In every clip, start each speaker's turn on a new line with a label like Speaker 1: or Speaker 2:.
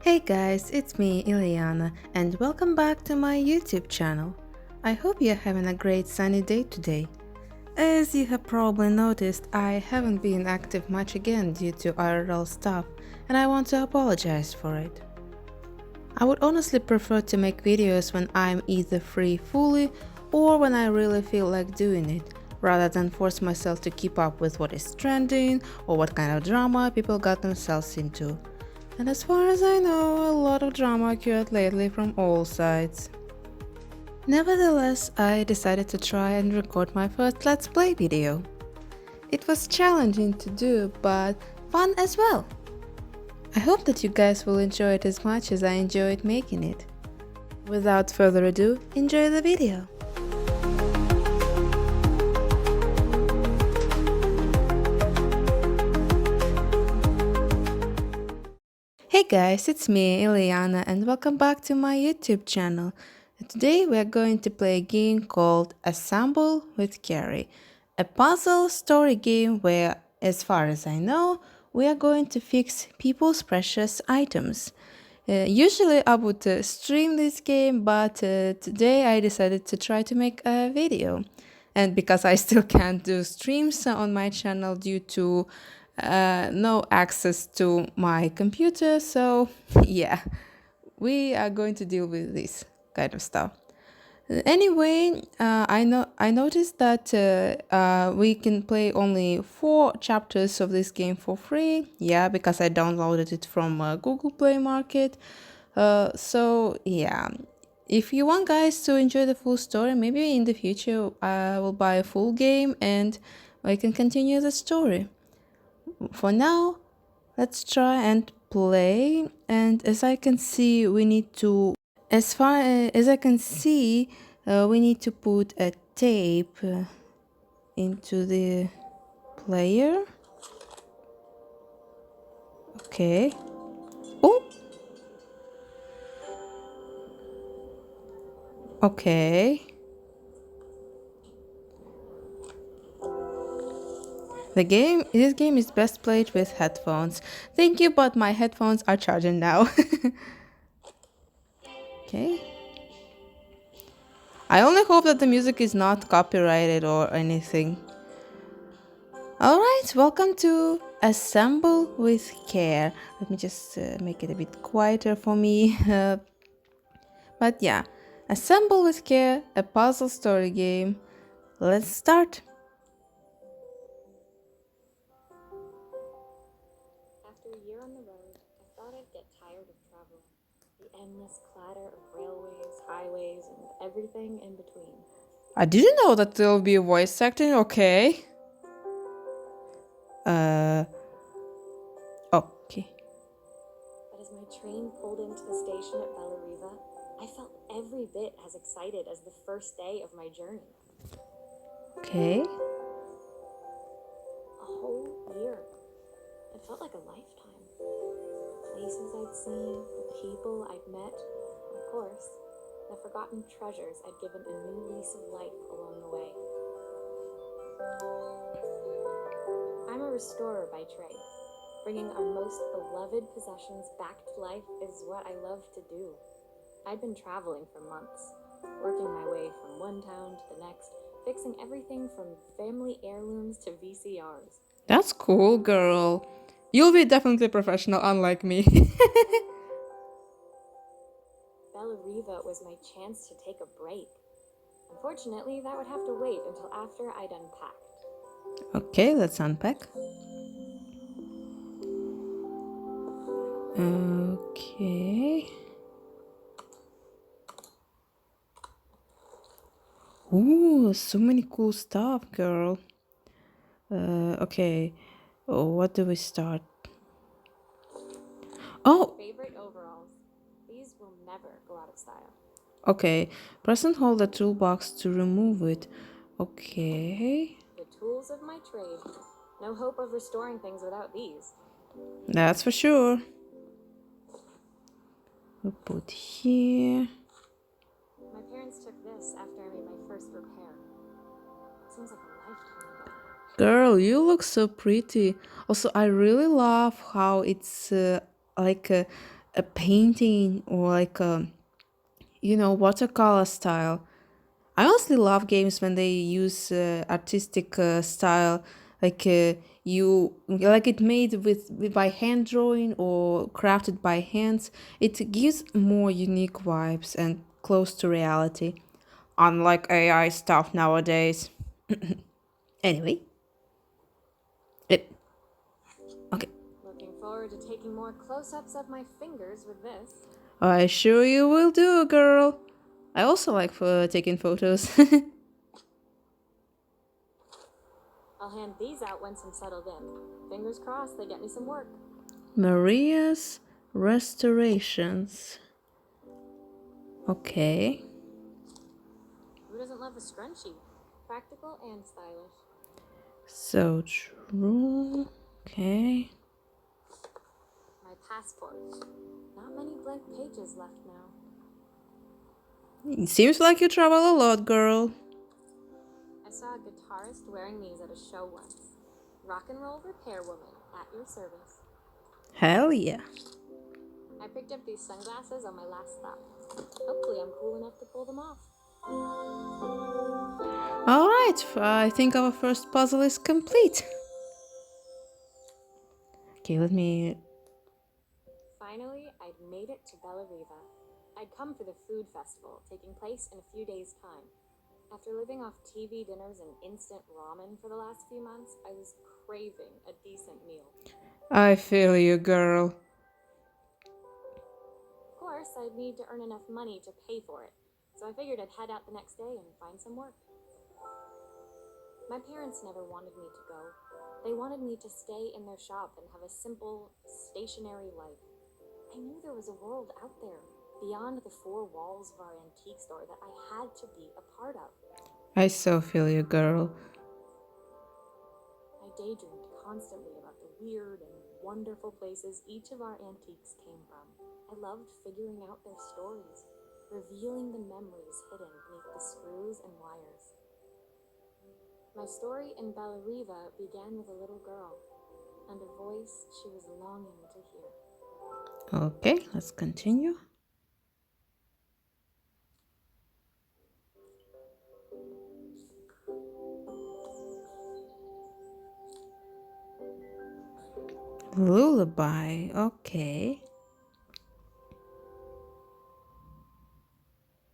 Speaker 1: Hey guys, it's me, Ileana, and welcome back to my YouTube channel. I hope you're having a great sunny day today. As you have probably noticed, I haven't been active much again due to IRL stuff, and I want to apologize for it. I would honestly prefer to make videos when I'm either free fully or when I really feel like doing it, rather than force myself to keep up with what is trending or what kind of drama people got themselves into. And as far as I know, a lot of drama occurred lately from all sides. Nevertheless, I decided to try and record my first Let's Play video. It was challenging to do, but fun as well. I hope that you guys will enjoy it as much as I enjoyed making it. Without further ado, enjoy the video. Hey guys, it's me, Ileana, and welcome back to my YouTube channel. Today we are going to play a game called Assemble with Carrie, a puzzle story game where, as far as I know, we are going to fix people's precious items. Usually I would stream this game, but today I decided to try to make a video. And because I still can't do streams on my channel due to no access to my computer, so yeah, we are going to deal with this kind of stuff. Anyway, I noticed that we can play only 4 chapters of this game for free. Yeah, because I downloaded it from Google Play Market. So yeah, if you want guys to enjoy the full story, maybe in the future I will buy a full game and I can continue the story. For now, let's try and play. And as I can see, we need to, as far as I can see, we need to put a tape into the player. Okay. Oh. Okay. This game is best played with headphones. Thank you, but my headphones are charging now. Okay. I only hope that the music is not copyrighted or anything. Alright, welcome to Assemble with Care. Let me just make it a bit quieter for me. But yeah, Assemble with Care, a puzzle story game. Let's start.
Speaker 2: After a year on the road, I thought I'd get tired of travel. The endless clatter of railways, highways, and everything in between.
Speaker 1: I didn't know that there will be a voice acting, okay. Okay.
Speaker 2: But as my train pulled into the station at Bellariva, I felt every bit as excited as the first day of my journey.
Speaker 1: Okay.
Speaker 2: A whole year. It felt like a lifetime. Places I'd seen, the people I'd met, and of course, the forgotten treasures I'd given a new lease of life along the way. I'm a restorer by trade. Bringing our most beloved possessions back to life is what I love to do. I'd been traveling for months, working my way from one town to the next, fixing everything from family heirlooms to VCRs.
Speaker 1: That's cool, girl. You'll be definitely professional, unlike me.
Speaker 2: Bellariva was my chance to take a break. Unfortunately, that would have to wait until after I'd unpacked.
Speaker 1: Okay, let's unpack. Okay. Ooh, so many cool stuff, girl. Okay. What do we start? Oh,
Speaker 2: Favorite overalls. These will never go out of style.
Speaker 1: okay. Press and hold the toolbox to remove it. Okay.
Speaker 2: The tools of my trade. No hope of restoring things without these.
Speaker 1: That's for sure. We'll put here.
Speaker 2: My parents took this after I made my first repair. Seems like a lifetime ago.
Speaker 1: Girl, you look so pretty. Also, I really love how it's like a painting or like a, watercolor style. I honestly love games when they use artistic style, like it made by hand drawing or crafted by hands. It gives more unique vibes and close to reality, unlike AI stuff nowadays. Anyway, it okay.
Speaker 2: Looking forward to taking more close ups of my fingers with this.
Speaker 1: I sure you will do, girl. I also like taking photos.
Speaker 2: I'll hand these out once I'm settled in. Fingers crossed they get me some work.
Speaker 1: Maria's Restorations. Okay.
Speaker 2: Who doesn't love a scrunchie? Practical and stylish.
Speaker 1: So true. Okay.
Speaker 2: My passport. Not many blank pages left now.
Speaker 1: It seems like you travel a lot, girl.
Speaker 2: I saw a guitarist wearing these at a show once. Rock and roll repair woman at your service.
Speaker 1: Hell yeah.
Speaker 2: I picked up these sunglasses on my last stop. Hopefully I'm cool enough to pull them off.
Speaker 1: Alright, I think our first puzzle is complete. Okay, let me.
Speaker 2: Finally, I'd made it to Bellariva. I'd come for the food festival, taking place in a few days' time. After living off TV dinners and instant ramen for the last few months, I was craving a decent meal.
Speaker 1: I feel you, girl.
Speaker 2: Of course, I'd need to earn enough money to pay for it, so I figured I'd head out the next day and find some work. My parents never wanted me to go. They wanted me to stay in their shop and have a simple, stationary life. I knew there was a world out there, beyond the four walls of our antique store, that I had to be a part of.
Speaker 1: I so feel you, girl.
Speaker 2: I daydreamed constantly about the weird and wonderful places each of our antiques came from. I loved figuring out their stories, revealing the memories hidden beneath the screws and wires. My story in Bellariva began with a little girl and a voice she was longing to hear.
Speaker 1: Okay, let's continue. Lullaby, okay.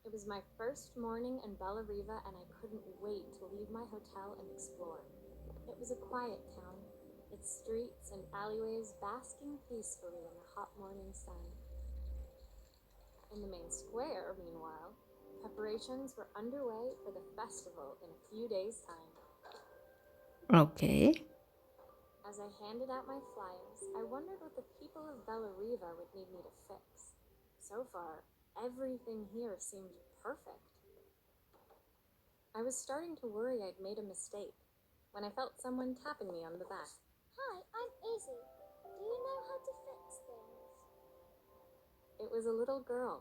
Speaker 2: It was my first morning in Bellariva, and I couldn't wait to leave my hotel and explore. It was a quiet town, its streets and alleyways basking peacefully in the hot morning sun. In the main square, meanwhile, preparations were underway for the festival in a few days' time.
Speaker 1: Okay.
Speaker 2: As I handed out my flyers, I wondered what the people of Bellariva would need me to fix. So far, everything here seemed perfect. I was starting to worry I'd made a mistake when I felt someone tapping me on the back.
Speaker 3: Hi, I'm Izzy. Do you know how to fix things?
Speaker 2: It was a little girl,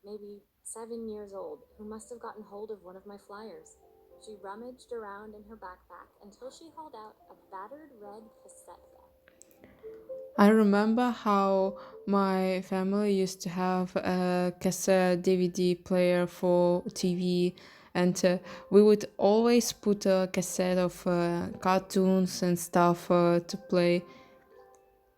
Speaker 2: maybe 7 years old, who must have gotten hold of one of my flyers. She rummaged around in her backpack until she hauled out a battered red cassette deck.
Speaker 1: I remember how my family used to have a cassette DVD player for TV, and we would always put a cassette of cartoons and stuff to play.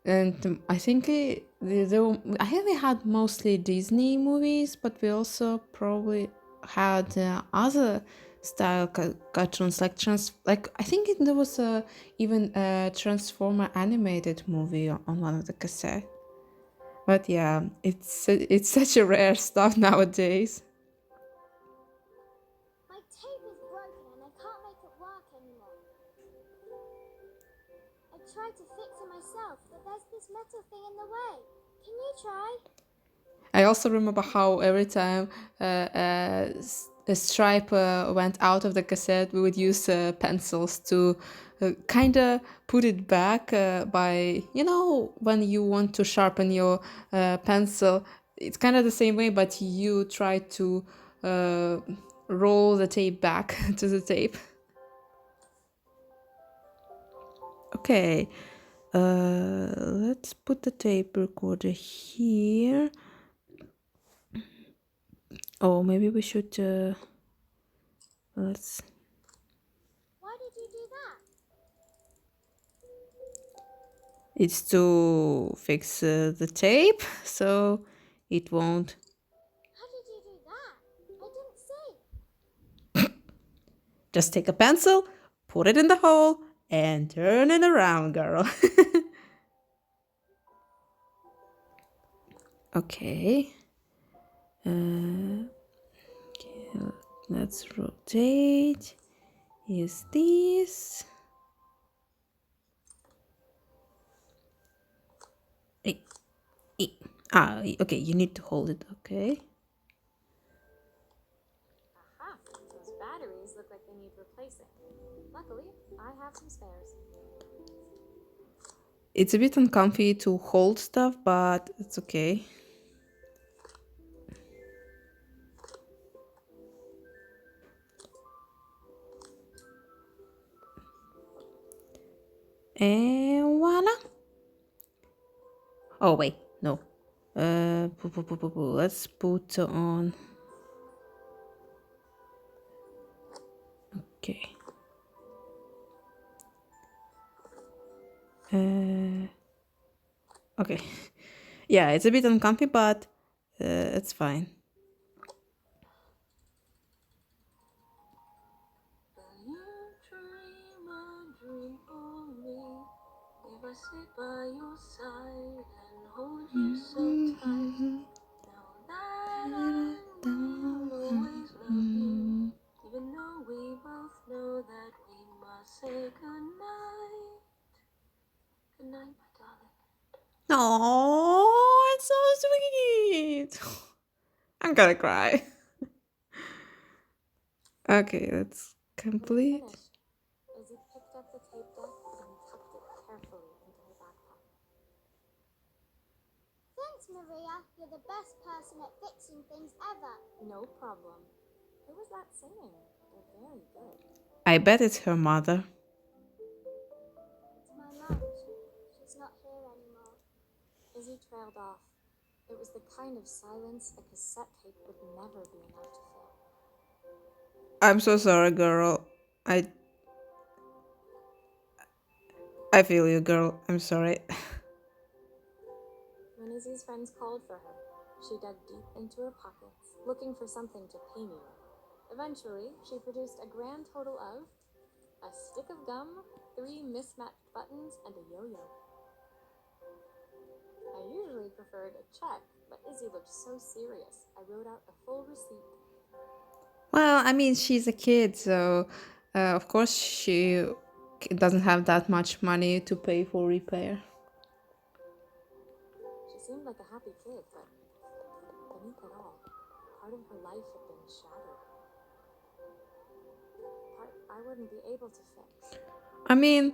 Speaker 1: And I think I think we had mostly Disney movies, but we also probably had other style cartoons like I think there was even a Transformer animated movie on one of the cassette. But yeah, it's such a rare stuff nowadays.
Speaker 3: My tape is broken and I can't make it work anymore. I tried to fix it myself, but there's this metal thing in the way. Can you try?
Speaker 1: I also remember how every time a stripe went out of the cassette, we would use pencils to kind of put it back by, when you want to sharpen your pencil. It's kind of the same way, but you try to uh, roll the tape back to the tape. Okay. Let's put the tape recorder here. Oh, maybe we should, let's...
Speaker 3: Why did you do that?
Speaker 1: It's to fix the tape, so it won't...
Speaker 3: How did you do that? I didn't see.
Speaker 1: Just take a pencil, put it in the hole, and turn it around, girl. Okay. Okay, let's rotate. Use this. Eh, eh. Okay, you need to hold it, okay?
Speaker 2: Aha! Those batteries look like they need replacing. Luckily, I have some spares.
Speaker 1: It's a bit uncomfy to hold stuff, but it's okay. And voila. Oh, wait, no. Let's put on. Okay. Okay. Yeah, it's a bit uncomfy, but it's fine.
Speaker 2: If I sit by your side and hold you so tight, know that I will always love you, even though we both know that we must say goodnight. Goodnight, my darling.
Speaker 1: Oh, it's so sweet. I'm gonna cry. Okay, let's complete.
Speaker 2: Finished. Izzy picked up the tape deck and tucked it carefully into her backpack.
Speaker 3: Thanks, Maria. You're the best person at fixing things ever.
Speaker 2: No problem. Who was that singing? They're very good.
Speaker 1: I bet it's her mother.
Speaker 3: It's my mum. She's not here anymore.
Speaker 2: Izzy trailed off. It was the kind of silence a cassette tape would never be enough to fill.
Speaker 1: I'm so sorry, girl. I feel you, girl. I'm sorry.
Speaker 2: When Izzy's friends called for her, she dug deep into her pockets, looking for something to pay me with. Eventually, she produced a grand total of a stick of gum, 3 mismatched buttons, and a yo-yo. I usually preferred a check, but Izzy looked so serious, I wrote out a full receipt.
Speaker 1: Well, I mean, she's a kid, so of course she doesn't have that much money to pay for repair.
Speaker 2: She seemed like a happy kid, but beneath it all, part of her life had been shattered. Part I wouldn't be able to fix.
Speaker 1: I mean,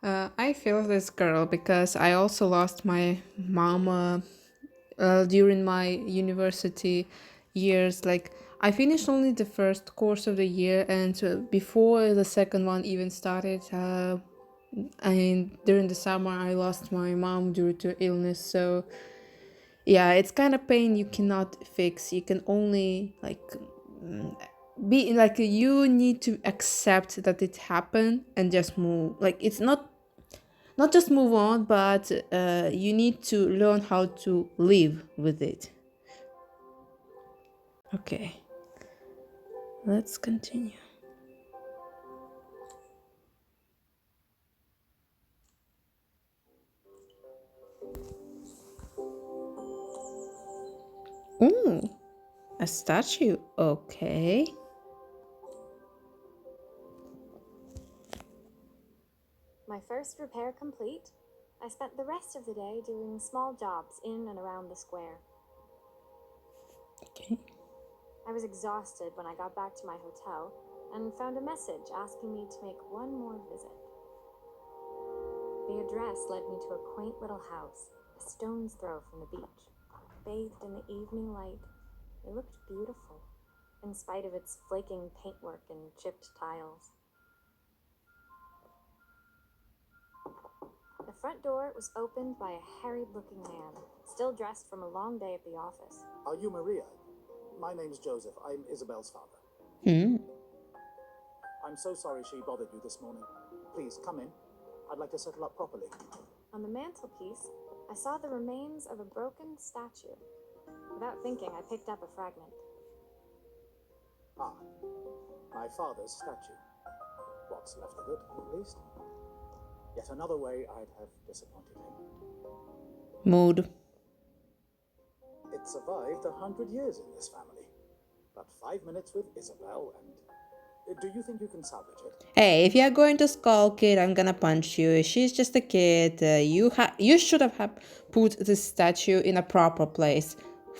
Speaker 1: I feel this girl because I also lost my mom during my university years. Like, I finished only the first course of the year, and before the second one even started, and during the summer I lost my mom due to illness. So yeah, it's kind of pain you cannot fix. You can only like be like, you need to accept that it happened and just move. Like, it's not just move on, but you need to learn how to live with it. Okay, let's continue. Ooh, a statue. Okay.
Speaker 2: My first repair complete, I spent the rest of the day doing small jobs in and around the square.
Speaker 1: Okay.
Speaker 2: I was exhausted when I got back to my hotel and found a message asking me to make one more visit. The address led me to a quaint little house, a stone's throw from the beach. Bathed in the evening light, it looked beautiful, in spite of its flaking paintwork and chipped tiles. The front door was opened by a harried-looking man, still dressed from a long day at the office.
Speaker 4: Are you Maria? My name's Joseph. I'm Isabel's father. I'm so sorry she bothered you this morning. Please, come in. I'd like to settle up properly.
Speaker 2: On the mantelpiece, I saw the remains of a broken statue. Without thinking, I picked up a fragment.
Speaker 4: Ah, my father's statue. What's left of it, at least. Yet another way I'd have disappointed him.
Speaker 1: Mood.
Speaker 4: It survived 100 years in this family. But 5 minutes with Isabel and... Do you think you can salvage it?
Speaker 1: Hey, if you're going to skulk it, I'm gonna punch you. She's just a kid. You should have put the statue in a proper place,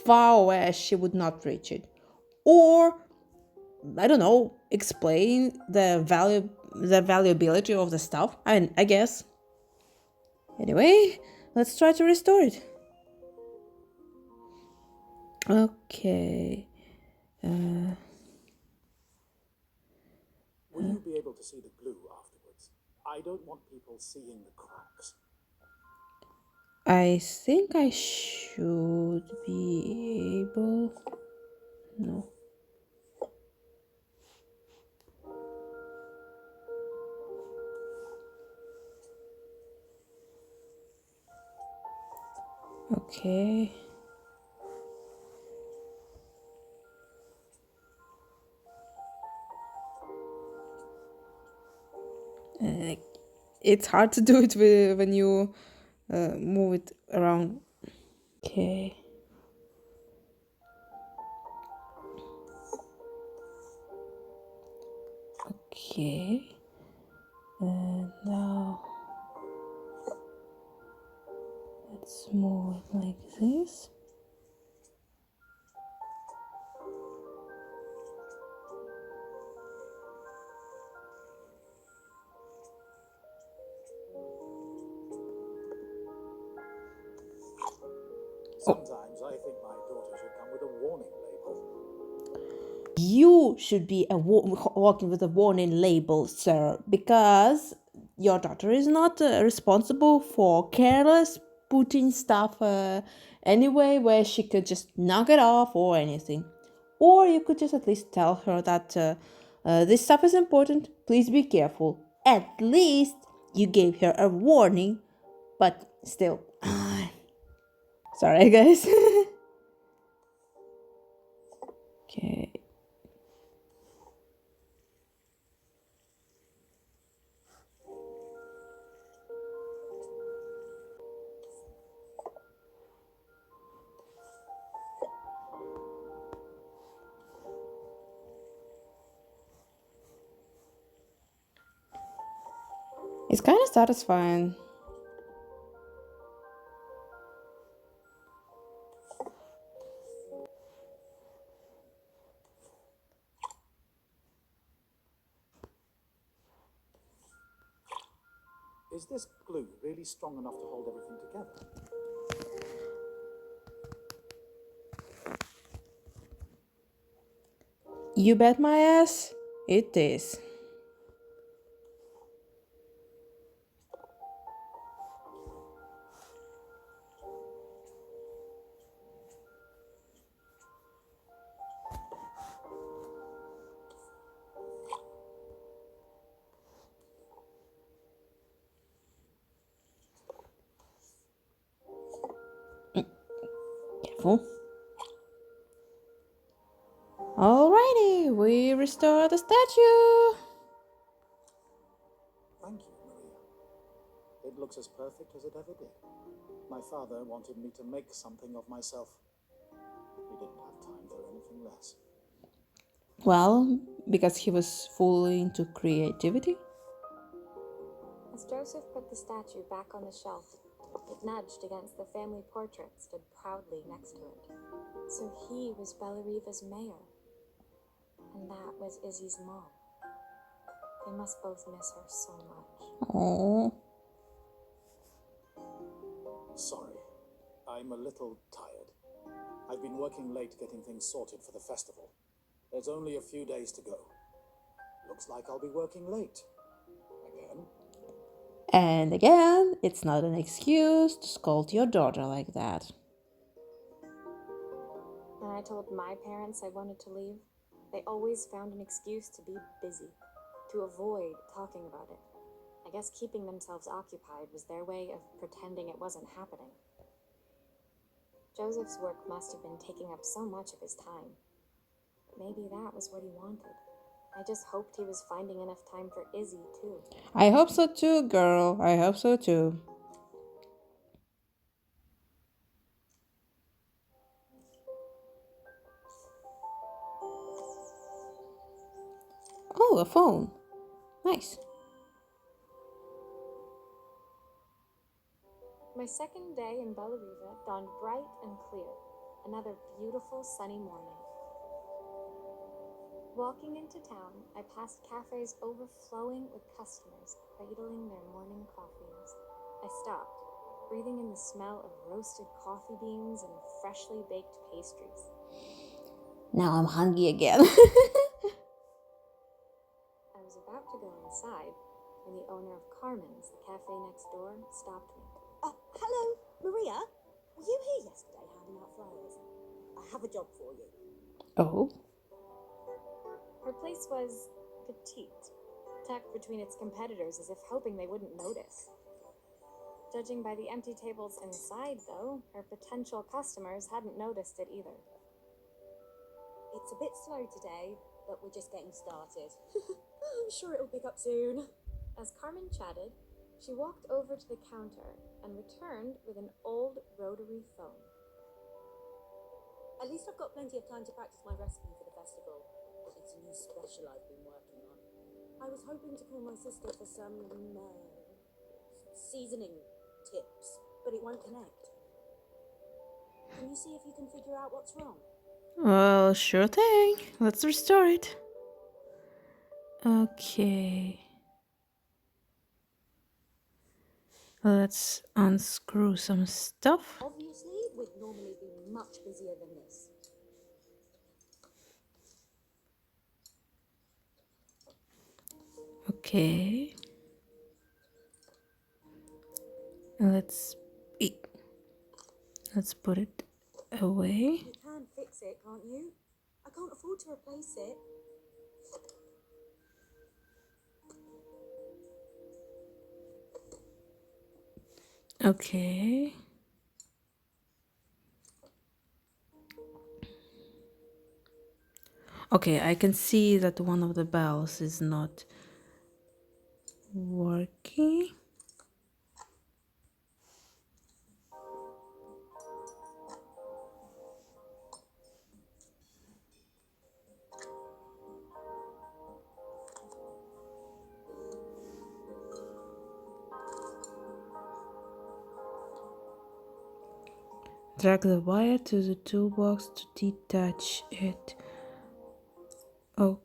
Speaker 1: far where she would not reach it, or I don't know, explain the valuability of the stuff. I guess. Anyway, let's try to restore it. Okay.
Speaker 4: Will you be able to see the glue afterwards? I don't want people seeing the cracks.
Speaker 1: I think I should be able. No. Okay. It's hard to do it when you move it around. Okay. Okay. And now let's move it like this.
Speaker 4: Sometimes I think my daughter should come with a warning label.
Speaker 1: You should be walking with a warning label, sir, because your daughter is not responsible for careless putting stuff anyway where she could just knock it off or anything. Or you could just at least tell her that this stuff is important, please be careful. At least you gave her a warning, but still. Sorry, guys. Okay. It's kind of satisfying.
Speaker 4: Is this glue really strong enough to hold everything together?
Speaker 1: You bet my ass, it is. Careful. Alrighty, we restore the statue.
Speaker 4: Thank you, Maria. It looks as perfect as it ever did. My father wanted me to make something of myself. He didn't have time for anything less.
Speaker 1: Well, because he was fully into creativity.
Speaker 2: As Joseph put the statue back on the shelf, it nudged against the family portrait stood proudly next to it. So he was Bellariva's mayor. And that was Izzy's mom. They must both miss her so much.
Speaker 1: Oh.
Speaker 4: Sorry, I'm a little tired. I've been working late getting things sorted for the festival. There's only a few days to go. Looks like I'll be working late. Again.
Speaker 1: And again, it's not an excuse to scold your daughter like that.
Speaker 2: When I told my parents I wanted to leave, they always found an excuse to be busy, to avoid talking about it. I guess keeping themselves occupied was their way of pretending it wasn't happening. Joseph's work must have been taking up so much of his time. But maybe that was what he wanted. I just hoped he was finding enough time for Izzy, too.
Speaker 1: I hope so too, girl. I hope so too. Oh, a phone. Nice.
Speaker 2: My second day in Bellariva dawned bright and clear. Another beautiful sunny morning. Walking into town, I passed cafes overflowing with customers cradling their morning coffees. I stopped, breathing in the smell of roasted coffee beans and freshly baked pastries.
Speaker 1: Now I'm hungry again.
Speaker 2: I was about to go inside when the owner of Carmen's, the cafe next door, stopped me.
Speaker 5: Hello, Maria. Were you here yesterday handing out flowers? I have a job for you.
Speaker 1: Oh.
Speaker 2: Her place was petite, tucked between its competitors as if hoping they wouldn't notice. Judging by the empty tables inside, though, her potential customers hadn't noticed it either.
Speaker 5: It's a bit slow today, but we're just getting started. I'm sure it'll pick up soon.
Speaker 2: As Carmen chatted, she walked over to the counter and returned with an old rotary phone.
Speaker 5: At least I've got plenty of time to practice my recipe for the festival. It's a new special I've been working on. I was hoping to call my sister for some seasoning tips, but it won't connect. Can you see if you can figure out what's wrong?
Speaker 1: Well, sure thing. Let's restore it. Okay. Let's unscrew some stuff.
Speaker 5: Obviously, we'd normally be much busier than this.
Speaker 1: Okay. Let's put it away.
Speaker 5: You can fix it, can't you? I can't afford to replace it.
Speaker 1: Okay. Okay, I can see that one of the bells is not working. Drag the wire to the toolbox to detach it. Okay.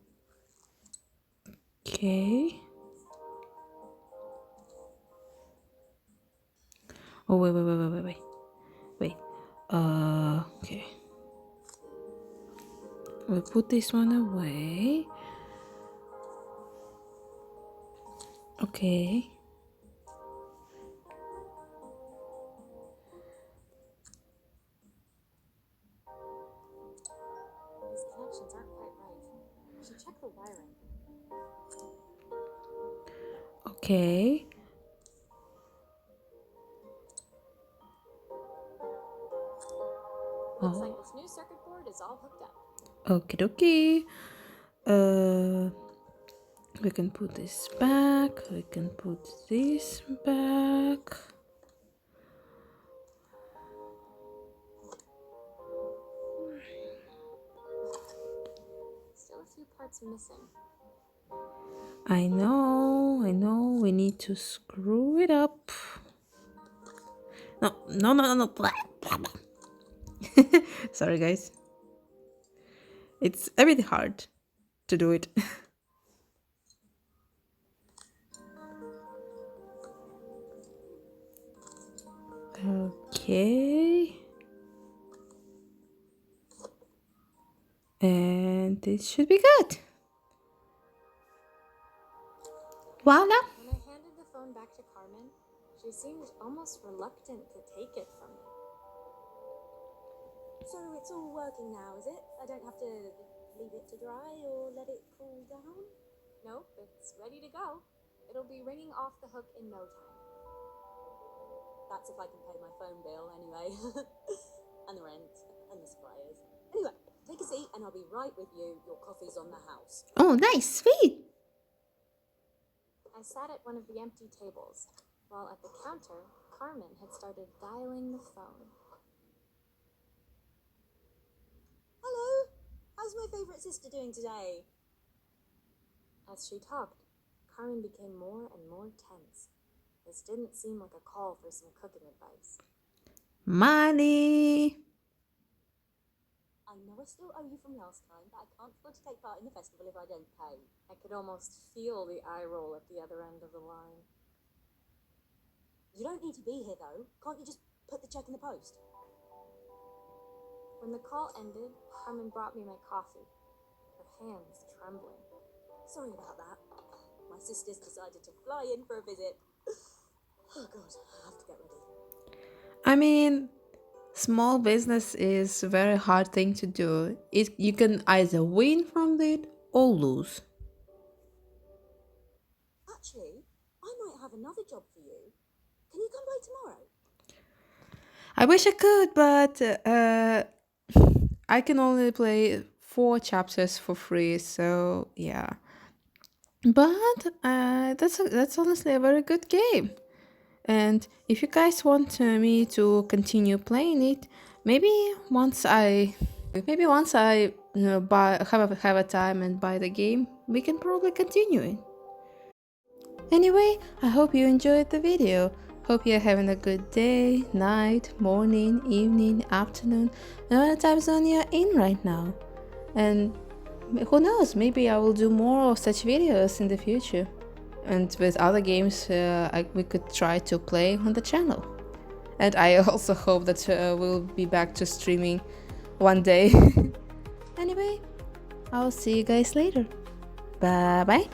Speaker 1: Oh, wait. Okay. We'll put this one away. Okay.
Speaker 2: These connections aren't quite right. I should check the wiring.
Speaker 1: Okay.
Speaker 2: Looks like this new circuit board is all hooked up.
Speaker 1: Okie dokie. We can put this back. We can put this back.
Speaker 2: Still a few parts missing.
Speaker 1: I know. We need to screw it up. No. Sorry, guys. It's a bit hard to do it. Okay. And this should be good. Voila.
Speaker 2: When I handed the phone back to Carmen, she seemed almost reluctant to take it from me.
Speaker 5: So it's all working now, is it? I don't have to leave it to dry or let it cool down?
Speaker 2: Nope, it's ready to go. It'll be ringing off the hook in no time.
Speaker 5: That's if I can pay my phone bill anyway. And the rent and the suppliers. Anyway, take a seat and I'll be right with you. Your coffee's on the house.
Speaker 1: Oh, nice, sweet.
Speaker 2: I sat at one of the empty tables, while at the counter, Carmen had started dialing the phone.
Speaker 5: Hello? How's my favourite sister doing today?
Speaker 2: As she talked, Carmen became more and more tense. This didn't seem like a call for some cooking advice.
Speaker 1: Money.
Speaker 5: I know I still owe you from last time, but I can't afford to take part in the festival if I don't pay.
Speaker 2: I could almost feel the eye roll at the other end of the line.
Speaker 5: You don't need to be here though. Can't you just put the check in the post?
Speaker 2: When the call ended, Carmen brought me my coffee, her hands trembling.
Speaker 5: Sorry about that. My sister's decided to fly in for a visit. Oh god, I have to get ready.
Speaker 1: I mean, small business is a very hard thing to do. You can either win from it or lose.
Speaker 5: Actually, I might have another job for you. Can you come by tomorrow?
Speaker 1: I wish I could, but I can only play 4 chapters for free, so yeah. But that's honestly a very good game. And if you guys want me to continue playing it, maybe once I have a time and buy the game, we can probably continue it. Anyway, I hope you enjoyed the video. Hope you're having a good day, night, morning, evening, afternoon, and whatever time zone you're in right now. And who knows, maybe I will do more of such videos in the future. And with other games we could try to play on the channel. And I also hope that we'll be back to streaming one day. Anyway, I'll see you guys later. Bye bye.